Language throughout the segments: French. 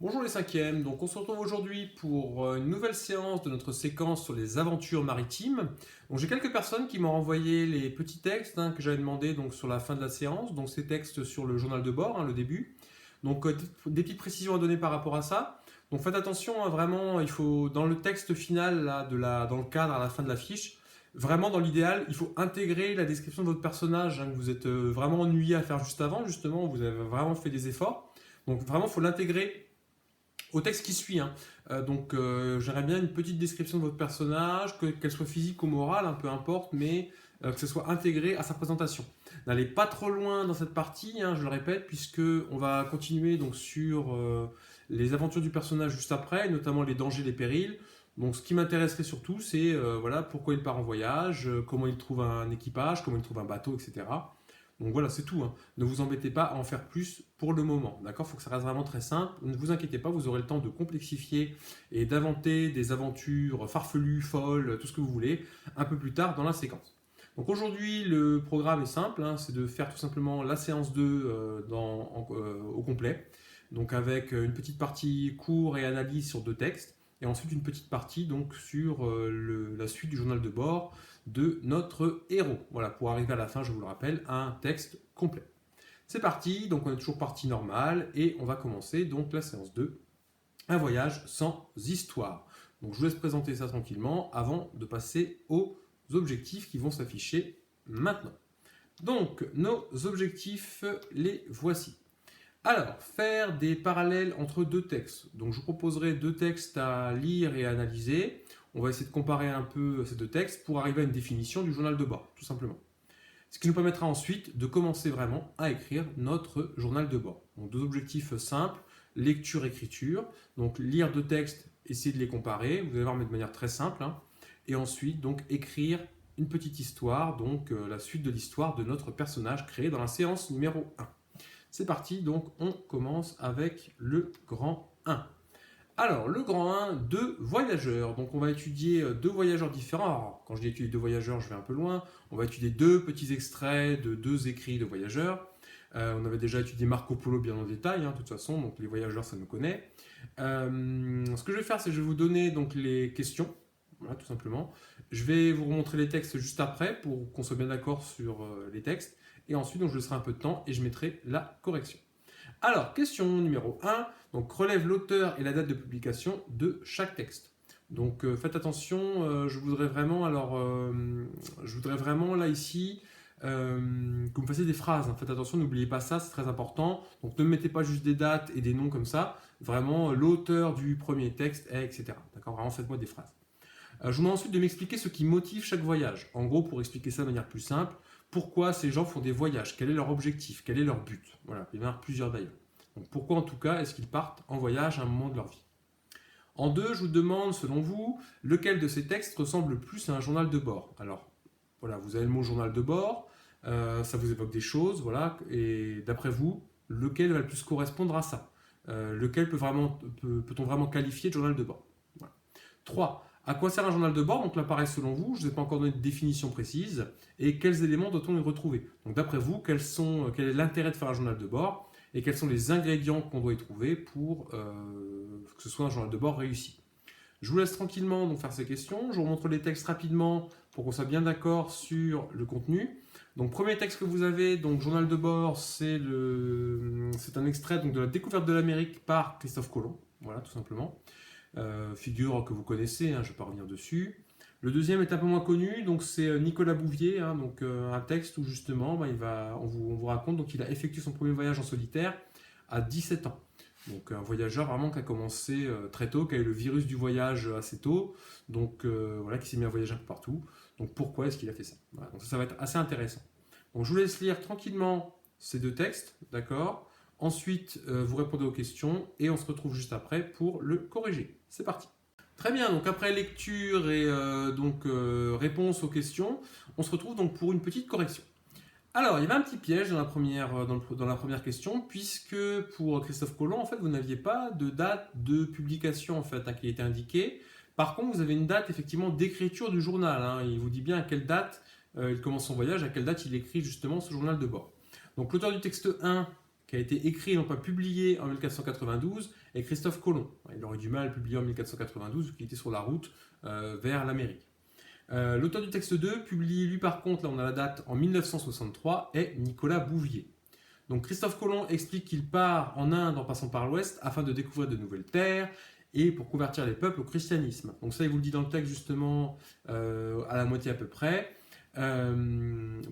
Bonjour les cinquièmes, donc on se retrouve aujourd'hui pour une nouvelle séance de notre séquence sur les aventures maritimes. Donc j'ai quelques personnes qui m'ont envoyé les petits textes que j'avais demandé donc sur la fin de la séance, donc ces textes sur le journal de bord, le début. Donc des petites précisions à donner par rapport à ça. Donc faites attention, vraiment, il faut dans le texte final dans le cadre à la fin de la fiche, vraiment dans l'idéal, il faut intégrer la description de votre personnage que vous êtes vraiment ennuyé à faire juste avant, justement, vous avez vraiment fait des efforts. Donc vraiment, il faut l'intégrer au texte qui suit. J'aimerais bien une petite description de votre personnage, qu'elle soit physique ou morale, peu importe, mais que ce soit intégré à sa présentation. N'allez pas trop loin dans cette partie, je le répète, puisque on va continuer donc sur les aventures du personnage juste après, notamment les dangers, les périls. Donc, ce qui m'intéresserait surtout, c'est voilà, pourquoi il part en voyage, comment il trouve un équipage, comment il trouve un bateau, etc. Donc voilà, c'est tout. Ne vous embêtez pas à en faire plus pour le moment. D'accord? Il faut que ça reste vraiment très simple. Ne vous inquiétez pas, vous aurez le temps de complexifier et d'inventer des aventures farfelues, folles, tout ce que vous voulez, un peu plus tard dans la séquence. Donc aujourd'hui, le programme est simple, c'est de faire tout simplement la séance 2 au complet. Donc avec une petite partie cours et analyse sur 2 textes, et ensuite une petite partie donc sur la suite du journal de bord de notre héros. Voilà, pour arriver à la fin, je vous le rappelle, à un texte complet. C'est parti, donc on est toujours partie normale, et on va commencer donc la séance 2, un voyage sans histoire. Donc je vous laisse présenter ça tranquillement avant de passer aux objectifs qui vont s'afficher maintenant. Donc nos objectifs, les voici. Alors, faire des parallèles entre 2 textes. Donc je vous proposerai 2 textes à lire et à analyser. On va essayer de comparer un peu ces 2 textes pour arriver à une définition du journal de bord, tout simplement. Ce qui nous permettra ensuite de commencer vraiment à écrire notre journal de bord. Donc 2 objectifs simples, lecture-écriture. Donc lire 2 textes, essayer de les comparer, vous allez voir, mais de manière très simple. Et ensuite, donc écrire une petite histoire, donc la suite de l'histoire de notre personnage créé dans la séance numéro 1. C'est parti, donc on commence avec le grand 1. Alors, le grand 1, 2 voyageurs. Donc, on va étudier 2 voyageurs différents. Alors, quand je dis étudier 2 voyageurs, je vais un peu loin. On va étudier 2 petits extraits de 2 écrits de voyageurs. On avait déjà étudié Marco Polo bien en détail, de toute façon, donc les voyageurs, ça nous connaît. Ce que je vais faire, c'est que je vais vous donner donc les questions, voilà, tout simplement. Je vais vous remontrer les textes juste après pour qu'on soit bien d'accord sur les textes. Et ensuite, donc, je laisserai un peu de temps et je mettrai la correction. Alors, question numéro 1. Donc, relève l'auteur et la date de publication de chaque texte. Donc, faites attention, je voudrais vraiment là ici que vous me fassiez des phrases. Faites attention, n'oubliez pas ça, c'est très important. Donc, ne mettez pas juste des dates et des noms comme ça. Vraiment, l'auteur du premier texte est, etc. D'accord? Vraiment, faites-moi des phrases. Je vous demande ensuite de m'expliquer ce qui motive chaque voyage. En gros, pour expliquer ça de manière plus simple, pourquoi ces gens font des voyages, quel est leur objectif, quel est leur but. Voilà, il y en a plusieurs d'ailleurs. Donc pourquoi en tout cas est-ce qu'ils partent en voyage à un moment de leur vie. En 2, je vous demande, selon vous, lequel de ces textes ressemble le plus à un journal de bord. Alors, voilà, vous avez le mot journal de bord, ça vous évoque des choses, voilà, et d'après vous, lequel va le plus correspondre à ça. Lequel peut-on vraiment qualifier de journal de bord. Voilà. 3. À quoi sert un journal de bord? Donc là, pareil, selon vous, je ne vous ai pas encore donné de définition précise. Et quels éléments doit-on y retrouver? Donc d'après vous, quel est l'intérêt de faire un journal de bord? Et quels sont les ingrédients qu'on doit y trouver pour que ce soit un journal de bord réussi? Je vous laisse tranquillement donc faire ces questions. Je vous montre les textes rapidement pour qu'on soit bien d'accord sur le contenu. Donc premier texte que vous avez, donc journal de bord, c'est un extrait donc, de la découverte de l'Amérique par Christophe Colomb. Voilà, tout simplement. Figure que vous connaissez, je ne vais pas revenir dessus. Le deuxième est un peu moins connu, donc c'est Nicolas Bouvier, un texte où justement on vous raconte qu'il a effectué son premier voyage en solitaire à 17 ans. Donc un voyageur vraiment qui a commencé très tôt, qui a eu le virus du voyage assez tôt, donc voilà, qui s'est mis à voyager un peu partout. Donc pourquoi est-ce qu'il a fait ça? Voilà, donc ça va être assez intéressant. Donc je vous laisse lire tranquillement ces 2 textes, d'accord? Ensuite, vous répondez aux questions et on se retrouve juste après pour le corriger. C'est parti. Très bien, donc après lecture et réponse aux questions, on se retrouve donc pour une petite correction. Alors, il y avait un petit piège dans la première question, puisque pour Christophe Colomb, en fait, vous n'aviez pas de date de publication en fait, qui était indiquée. Par contre, vous avez une date effectivement d'écriture du journal. Il vous dit bien à quelle date il commence son voyage, à quelle date il écrit justement ce journal de bord. Donc l'auteur du texte 1, qui a été écrit et non pas publié en 1492, et Christophe Colomb. Il aurait du mal à le publier en 1492 vu qu'il était sur la route vers l'Amérique. L'auteur du texte 2, publié lui par contre, là on a la date, en 1963, est Nicolas Bouvier. Donc Christophe Colomb explique qu'il part en Inde en passant par l'Ouest afin de découvrir de nouvelles terres et pour convertir les peuples au christianisme. Donc ça, il vous le dit dans le texte justement à la moitié à peu près.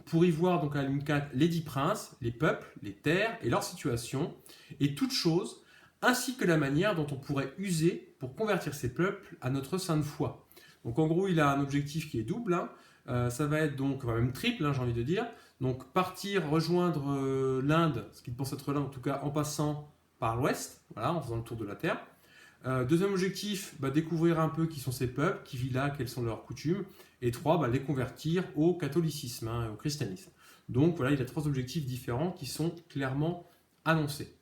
Pour y voir donc à la ligne 4 les 10 princes, les peuples, les terres et leur situation, et toutes choses, ainsi que la manière dont on pourrait user pour convertir ces peuples à notre sainte foi. Donc en gros, il a un objectif qui est double, ça va être donc, enfin même triple, j'ai envie de dire, donc partir, rejoindre l'Inde, ce qu'il pense être l'Inde en tout cas, en passant par l'Ouest, voilà, en faisant le tour de la Terre. Deuxième objectif, découvrir un peu qui sont ces peuples, qui vivent là, quelles sont leurs coutumes. Et 3, les convertir au catholicisme, au christianisme. Donc voilà, il a 3 objectifs différents qui sont clairement annoncés.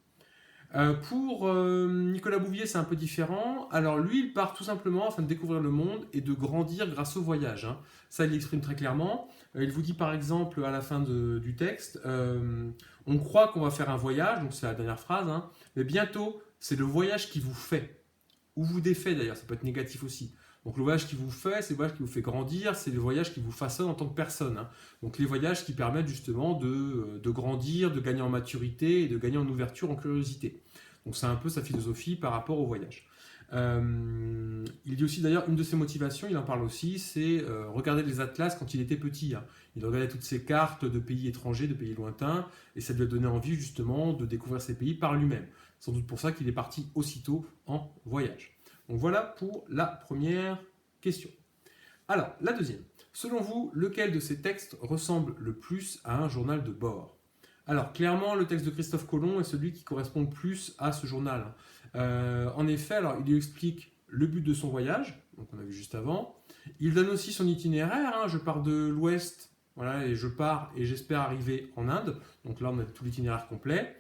Pour Nicolas Bouvier, c'est un peu différent. Alors lui, il part tout simplement afin de découvrir le monde et de grandir grâce au voyage. Ça, il l'exprime très clairement. Il vous dit par exemple à la fin du texte, on croit qu'on va faire un voyage, donc c'est la dernière phrase, mais bientôt, c'est le voyage qui vous fait, ou vous défait d'ailleurs, ça peut être négatif aussi. Donc le voyage qui vous fait, c'est le voyage qui vous fait grandir, c'est le voyage qui vous façonne en tant que personne. Donc les voyages qui permettent justement de grandir, de gagner en maturité et de gagner en ouverture, en curiosité. Donc c'est un peu sa philosophie par rapport au voyage. Il dit aussi d'ailleurs, une de ses motivations, il en parle aussi, c'est regarder les atlas quand il était petit. Il regardait toutes ces cartes de pays étrangers, de pays lointains, et ça lui a donné envie justement de découvrir ces pays par lui-même. Sans doute pour ça qu'il est parti aussitôt en voyage. Donc voilà pour la première question. Alors, la deuxième. Selon vous, lequel de ces textes ressemble le plus à un journal de bord? Alors, clairement, le texte de Christophe Colomb est celui qui correspond le plus à ce journal. En effet, alors, il lui explique le but de son voyage, donc on a vu juste avant. Il donne aussi son itinéraire. Je pars de l'ouest, voilà, et je pars et j'espère arriver en Inde. Donc là, on a tout l'itinéraire complet.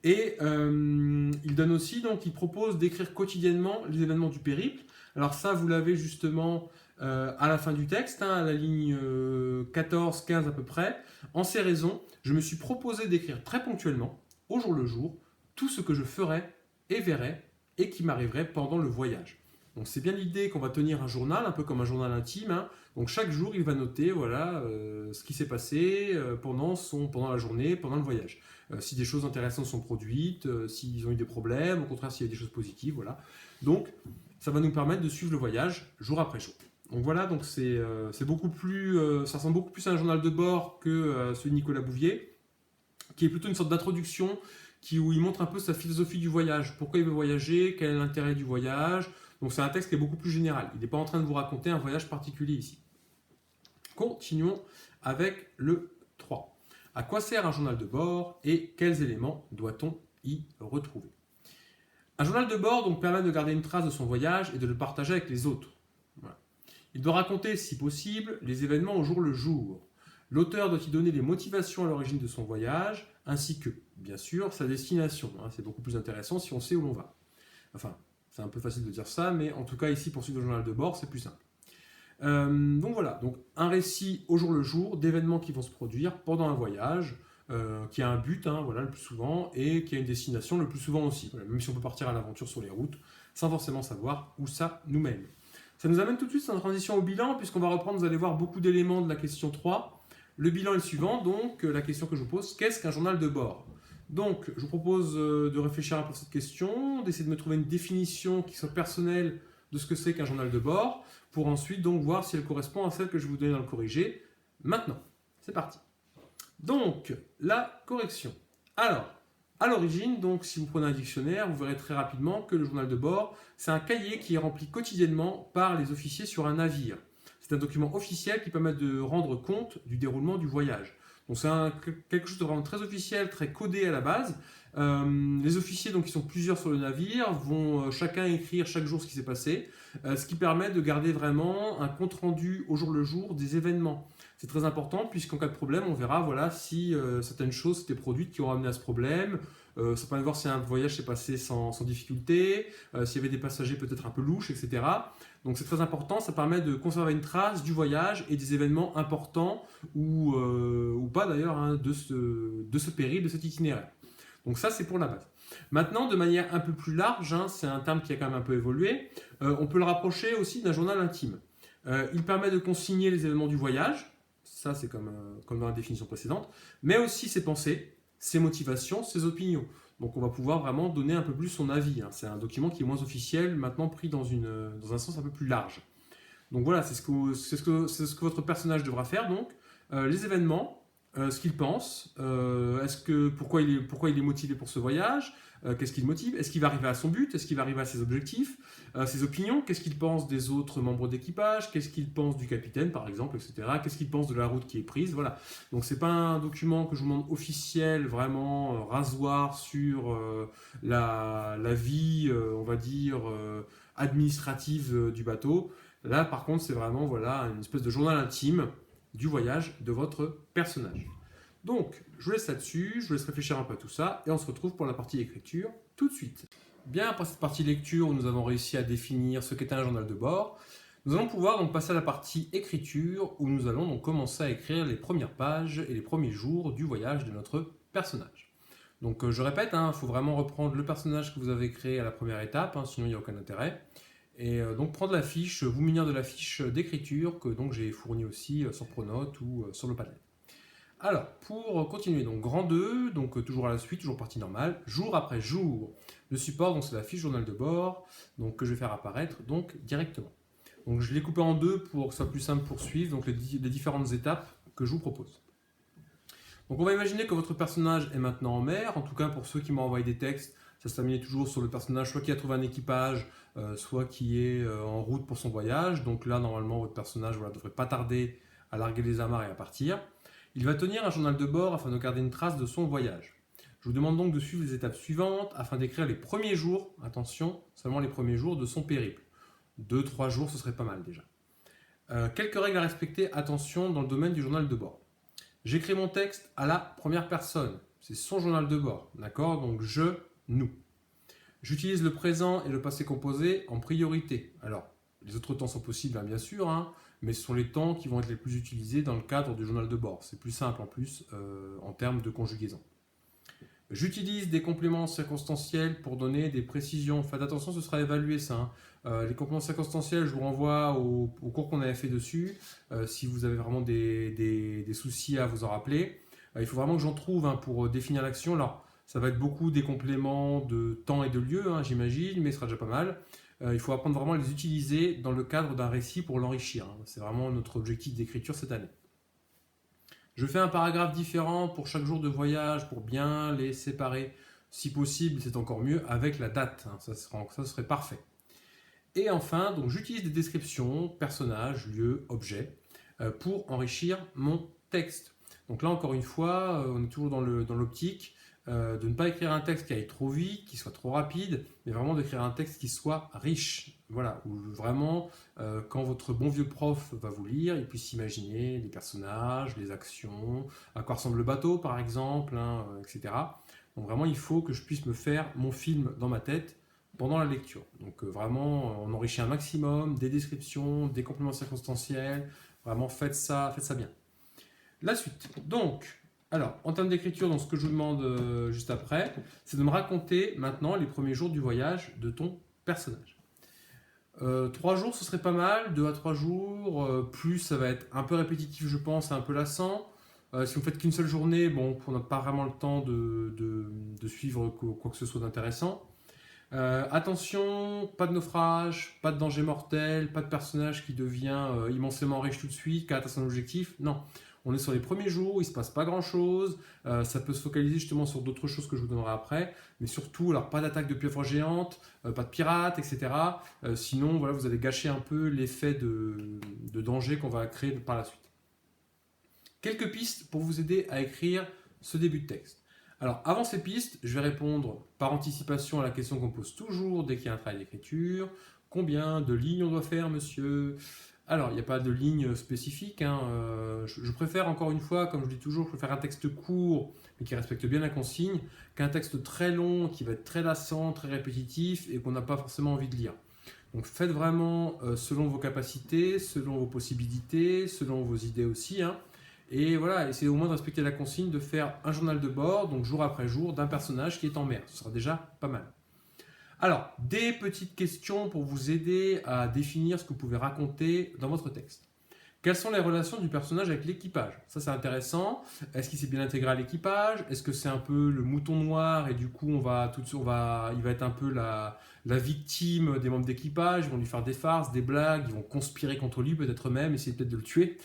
Et il donne aussi, donc il propose d'écrire quotidiennement les événements du périple. Alors ça, vous l'avez justement à la fin du texte, à la ligne 14-15 à peu près. En ces raisons, je me suis proposé d'écrire très ponctuellement, au jour le jour, tout ce que je ferais et verrais et qui m'arriverait pendant le voyage. Donc c'est bien l'idée qu'on va tenir un journal, un peu comme un journal intime. Donc chaque jour, il va noter ce qui s'est passé pendant la journée, pendant le voyage. Si des choses intéressantes sont produites, s'ils ont eu des problèmes, au contraire s'il y a des choses positives, voilà. Donc ça va nous permettre de suivre le voyage jour après jour. Donc voilà, donc c'est beaucoup plus, ça ressemble beaucoup plus à un journal de bord que celui de Nicolas Bouvier, qui est plutôt une sorte d'introduction où il montre un peu sa philosophie du voyage, pourquoi il veut voyager, quel est l'intérêt du voyage. Donc c'est un texte qui est beaucoup plus général. Il n'est pas en train de vous raconter un voyage particulier ici. Continuons avec le 3. À quoi sert un journal de bord et quels éléments doit-on y retrouver? Un journal de bord donc, permet de garder une trace de son voyage et de le partager avec les autres. Voilà. Il doit raconter, si possible, les événements au jour le jour. L'auteur doit y donner les motivations à l'origine de son voyage, ainsi que, bien sûr, sa destination. C'est beaucoup plus intéressant si on sait où l'on va. Enfin, c'est un peu facile de dire ça, mais en tout cas ici, pour suivre le journal de bord, c'est plus simple. Donc voilà, donc un récit au jour le jour d'événements qui vont se produire pendant un voyage, qui a un but, voilà, le plus souvent, et qui a une destination le plus souvent aussi. Voilà, même si on peut partir à l'aventure sur les routes, sans forcément savoir où ça nous mène. Ça nous amène tout de suite en transition au bilan, puisqu'on va reprendre, vous allez voir, beaucoup d'éléments de la question 3. Le bilan est le suivant, donc la question que je vous pose, qu'est-ce qu'un journal de bord? Donc je vous propose de réfléchir un peu à cette question, d'essayer de me trouver une définition qui soit personnelle de ce que c'est qu'un journal de bord, pour ensuite donc voir si elle correspond à celle que je vais vous donner dans le corrigé. Maintenant, c'est parti. Donc, la correction. Alors, à l'origine, donc si vous prenez un dictionnaire, vous verrez très rapidement que le journal de bord, c'est un cahier qui est rempli quotidiennement par les officiers sur un navire. C'est un document officiel qui permet de rendre compte du déroulement du voyage. Donc c'est quelque chose de vraiment très officiel, très codé à la base. Les officiers, donc, qui sont plusieurs sur le navire, vont chacun écrire chaque jour ce qui s'est passé, ce qui permet de garder vraiment un compte-rendu au jour le jour des événements. C'est très important puisqu'en cas de problème, on verra si certaines choses s'étaient produites qui ont amené à ce problème. Ça permet de voir si un voyage s'est passé sans difficulté, s'il y avait des passagers peut-être un peu louches, etc. Donc c'est très important, ça permet de conserver une trace du voyage et des événements importants ou pas d'ailleurs de ce périple, de cet itinéraire. Donc ça c'est pour la base. Maintenant, de manière un peu plus large, hein, c'est un terme qui a quand même un peu évolué, on peut le rapprocher aussi d'un journal intime. Il permet de consigner les événements du voyage, ça c'est comme dans la définition précédente, mais aussi ses pensées, ses motivations, ses opinions. Donc on va pouvoir vraiment donner un peu plus son avis, hein. C'est un document qui est moins officiel, maintenant pris dans un sens un peu plus large. Donc voilà, c'est ce que votre personnage devra faire. Donc les événements, ce qu'il pense, pourquoi il est motivé pour ce voyage, qu'est-ce qui le motive, est-ce qu'il va arriver à son but, est-ce qu'il va arriver à ses objectifs, ses opinions, qu'est-ce qu'il pense des autres membres d'équipage, qu'est-ce qu'il pense du capitaine par exemple, etc. Qu'est-ce qu'il pense de la route qui est prise, voilà. Donc c'est pas un document que je vous demande officiel, vraiment rasoir sur la vie, on va dire, administrative du bateau. Là, par contre, c'est vraiment voilà, une espèce de journal intime du voyage de votre personnage. Donc, je vous laisse là-dessus, je vous laisse réfléchir un peu à tout ça, et on se retrouve pour la partie écriture tout de suite. Bien, après cette partie lecture où nous avons réussi à définir ce qu'était un journal de bord, nous allons pouvoir donc passer à la partie écriture où nous allons donc commencer à écrire les premières pages et les premiers jours du voyage de notre personnage. Donc, je répète, il faut vraiment reprendre le personnage que vous avez créé à la première étape, sinon il n'y a aucun intérêt. Et donc prendre la fiche, vous munir de la fiche d'écriture que donc j'ai fournie aussi sur Pronote ou sur le Padlet. Alors, pour continuer, donc grand 2, donc toujours à la suite, toujours partie normale, jour après jour. Le support, donc c'est la fiche journal de bord, donc que je vais faire apparaître donc directement. Donc je l'ai coupé en deux pour que ce soit plus simple pour suivre donc les différentes étapes que je vous propose. Donc on va imaginer que votre personnage est maintenant en mer, en tout cas pour ceux qui m'ont envoyé des textes, ça se termine toujours sur le personnage soit qui a trouvé un équipage, soit qui est en route pour son voyage. Donc là, normalement, votre personnage ne devrait pas tarder à larguer les amarres et à partir. Il va tenir un journal de bord afin de garder une trace de son voyage. Je vous demande donc de suivre les étapes suivantes afin d'écrire les premiers jours, attention, seulement les premiers jours de son périple. 2-3 jours, ce serait pas mal déjà. Quelques règles à respecter, attention, dans le domaine du journal de bord. J'écris mon texte à la première personne, c'est son journal de bord, d'accord? Donc je, nous. J'utilise le présent et le passé composé en priorité. Alors, les autres temps sont possibles, bien sûr, mais ce sont les temps qui vont être les plus utilisés dans le cadre du journal de bord. C'est plus simple en plus en termes de conjugaison. J'utilise des compléments circonstanciels pour donner des précisions. Faites attention, ce sera évalué ça. Les compléments circonstanciels, je vous renvoie au cours qu'on avait fait dessus. Si vous avez vraiment des soucis à vous en rappeler. Il faut vraiment que j'en trouve pour définir l'action. Alors, ça va être beaucoup des compléments de temps et de lieu, j'imagine, mais ce sera déjà pas mal. Il faut apprendre vraiment à les utiliser dans le cadre d'un récit pour l'enrichir. C'est vraiment notre objectif d'écriture cette année. Je fais un paragraphe différent pour chaque jour de voyage pour bien les séparer. Si possible, c'est encore mieux avec la date. Ça serait parfait. Et enfin, donc, j'utilise des descriptions, personnages, lieux, objets, pour enrichir mon texte. Donc là, encore une fois, on est toujours dans l'optique de ne pas écrire un texte qui aille trop vite, qui soit trop rapide, mais vraiment d'écrire un texte qui soit riche. Voilà, où vraiment, quand votre bon vieux prof va vous lire, il puisse imaginer les personnages, les actions, à quoi ressemble le bateau par exemple, etc. Donc vraiment, il faut que je puisse me faire mon film dans ma tête pendant la lecture. Donc vraiment, on enrichit un maximum, des descriptions, des compléments circonstanciels. Vraiment, faites ça bien. La suite. Donc, alors, en termes d'écriture, donc ce que je vous demande juste après, c'est de me raconter maintenant les premiers jours du voyage de ton personnage. 3 jours, ce serait pas mal. 2 à 3 jours. Plus, ça va être un peu répétitif, je pense, un peu lassant. Si vous ne faites qu'une seule journée, bon, on n'a pas vraiment le temps de suivre quoi que ce soit d'intéressant. Attention, pas de naufrage, pas de danger mortel, pas de personnage qui devient immensément riche tout de suite, qui atteint son objectif. Non, on est sur les premiers jours, il ne se passe pas grand chose. Ça peut se focaliser justement sur d'autres choses que je vous donnerai après. Mais surtout, alors pas d'attaque de pieuvres géantes, pas de pirates, etc. Sinon, voilà, vous allez gâcher un peu l'effet de danger qu'on va créer par la suite. Quelques pistes pour vous aider à écrire ce début de texte. Alors, avant ces pistes, je vais répondre par anticipation à la question qu'on pose toujours dès qu'il y a un travail d'écriture. Combien de lignes on doit faire, monsieur? Alors, il n'y a pas de ligne spécifique. Je préfère, encore une fois, comme je dis toujours, je préfère un texte court, mais qui respecte bien la consigne, qu'un texte très long, qui va être très lassant, très répétitif, et qu'on n'a pas forcément envie de lire. Donc, faites vraiment selon vos capacités, selon vos possibilités, selon vos idées aussi. Et voilà, essayez au moins de respecter la consigne de faire un journal de bord, donc jour après jour, d'un personnage qui est en mer. Ce sera déjà pas mal. Alors, des petites questions pour vous aider à définir ce que vous pouvez raconter dans votre texte. Quelles sont les relations du personnage avec l'équipage? Ça, c'est intéressant. Est-ce qu'il s'est bien intégré à l'équipage? Est-ce que c'est un peu le mouton noir et du coup, il va être un peu la victime des membres d'équipage? Ils vont lui faire des farces, des blagues, ils vont conspirer contre lui, peut-être même, essayer peut-être de le tuer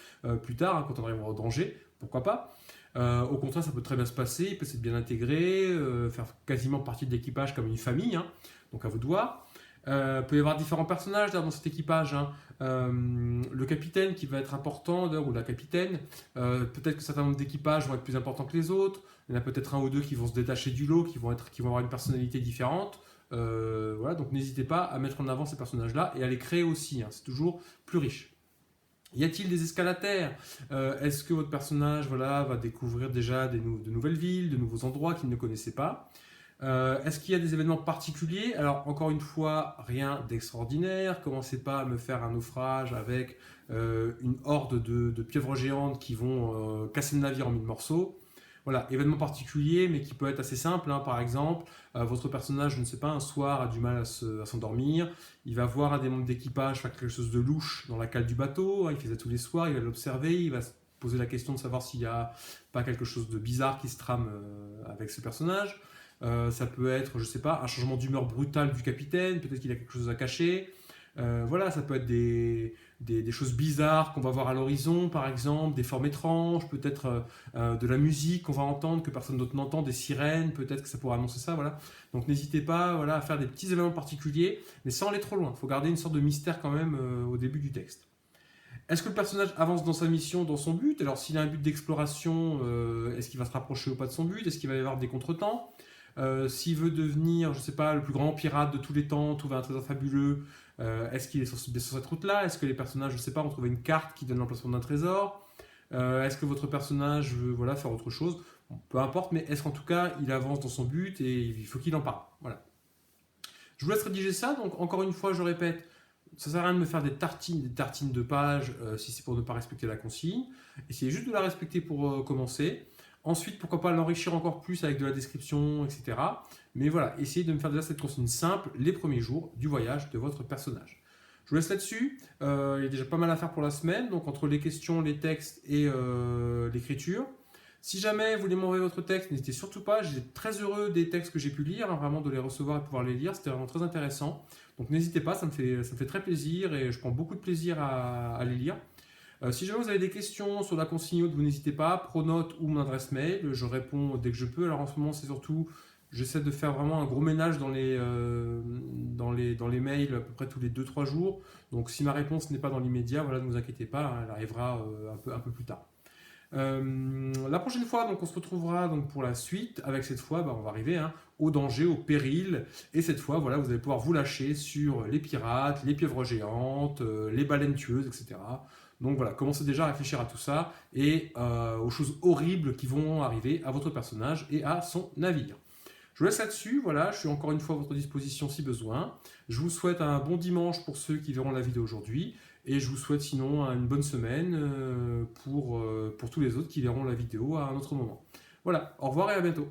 plus tard, hein, quand on arrivera au danger. Pourquoi pas? Au contraire, ça peut très bien se passer. Il peut s'être bien intégré, faire quasiment partie de l'équipage comme une famille, hein. Donc à vous de voir. Il peut y avoir différents personnages dans cet équipage, hein. Le capitaine qui va être important, ou la capitaine, peut-être que certains membres d'équipage vont être plus importants que les autres. Il y en a peut-être un ou deux qui vont se détacher du lot, qui vont avoir une personnalité différente. Voilà, donc n'hésitez pas à mettre en avant ces personnages-là et à les créer aussi, hein. C'est toujours plus riche. Y a-t-il des escalaterres? Est-ce que votre personnage va découvrir déjà de nouvelles villes, de nouveaux endroits qu'il ne connaissait pas? Est-ce qu'il y a des événements particuliers? Alors, encore une fois, rien d'extraordinaire. Commencez pas à me faire un naufrage avec une horde de pieuvres géantes qui vont casser le navire en mille morceaux. Voilà, événement particulier, mais qui peut être assez simple, hein. Par exemple, votre personnage, je ne sais pas, un soir a du mal à s'endormir. Il va voir un des membres d'équipage faire quelque chose de louche dans la cale du bateau, hein. Il fait ça tous les soirs, il va l'observer, il va se poser la question de savoir s'il n'y a pas quelque chose de bizarre qui se trame avec ce personnage. Ça peut être, je sais pas, un changement d'humeur brutal du capitaine, peut-être qu'il a quelque chose à cacher. Voilà, ça peut être des choses bizarres qu'on va voir à l'horizon, par exemple, des formes étranges, peut-être de la musique qu'on va entendre que personne d'autre n'entend, des sirènes, peut-être que ça pourrait annoncer ça, voilà. Donc n'hésitez pas, voilà, à faire des petits événements particuliers, mais sans aller trop loin. Il faut garder une sorte de mystère quand même au début du texte. Est-ce que le personnage avance dans sa mission, dans son but? Alors s'il a un but d'exploration, est-ce qu'il va se rapprocher ou pas de son but? Est-ce qu'il va y avoir des contretemps? S'il veut devenir, je sais pas, le plus grand pirate de tous les temps, trouver un trésor fabuleux, est-ce qu'il est sur cette route-là? Est-ce que les personnages, je sais pas, ont trouvé une carte qui donne l'emplacement d'un trésor? Est-ce que votre personnage veut faire autre chose? Bon, peu importe, mais est-ce qu'en tout cas, il avance dans son but et il faut qu'il en parle? Voilà. Je vous laisse rédiger ça, donc encore une fois, je répète, ça sert à rien de me faire des tartines de pages si c'est pour ne pas respecter la consigne. Essayez juste de la respecter pour commencer. Ensuite, pourquoi pas l'enrichir encore plus avec de la description, etc. Mais voilà, essayez de me faire déjà cette consigne simple les premiers jours du voyage de votre personnage. Je vous laisse là-dessus. Il y a déjà pas mal à faire pour la semaine, donc entre les questions, les textes et l'écriture. Si jamais vous voulez m'envoyer votre texte, n'hésitez surtout pas. J'étais très heureux des textes que j'ai pu lire, hein, vraiment de les recevoir et pouvoir les lire. C'était vraiment très intéressant. Donc n'hésitez pas, ça me fait très plaisir et je prends beaucoup de plaisir à les lire. Si jamais vous avez des questions sur la consigne, vous n'hésitez pas, Pronote ou mon adresse mail, je réponds dès que je peux. Alors en ce moment, c'est surtout, j'essaie de faire vraiment un gros ménage dans les mails à peu près tous les 2-3 jours. Donc si ma réponse n'est pas dans l'immédiat, voilà, ne vous inquiétez pas, hein, elle arrivera un peu plus tard. La prochaine fois, donc, on se retrouvera donc, pour la suite, avec cette fois, on va arriver, hein, au danger, au péril, et cette fois, voilà, vous allez pouvoir vous lâcher sur les pirates, les pieuvres géantes, les baleines tueuses, etc. Donc voilà, commencez déjà à réfléchir à tout ça et aux choses horribles qui vont arriver à votre personnage et à son navire. Je vous laisse là-dessus, voilà, je suis encore une fois à votre disposition si besoin. Je vous souhaite un bon dimanche pour ceux qui verront la vidéo aujourd'hui. Et je vous souhaite sinon une bonne semaine pour tous les autres qui verront la vidéo à un autre moment. Voilà, au revoir et à bientôt.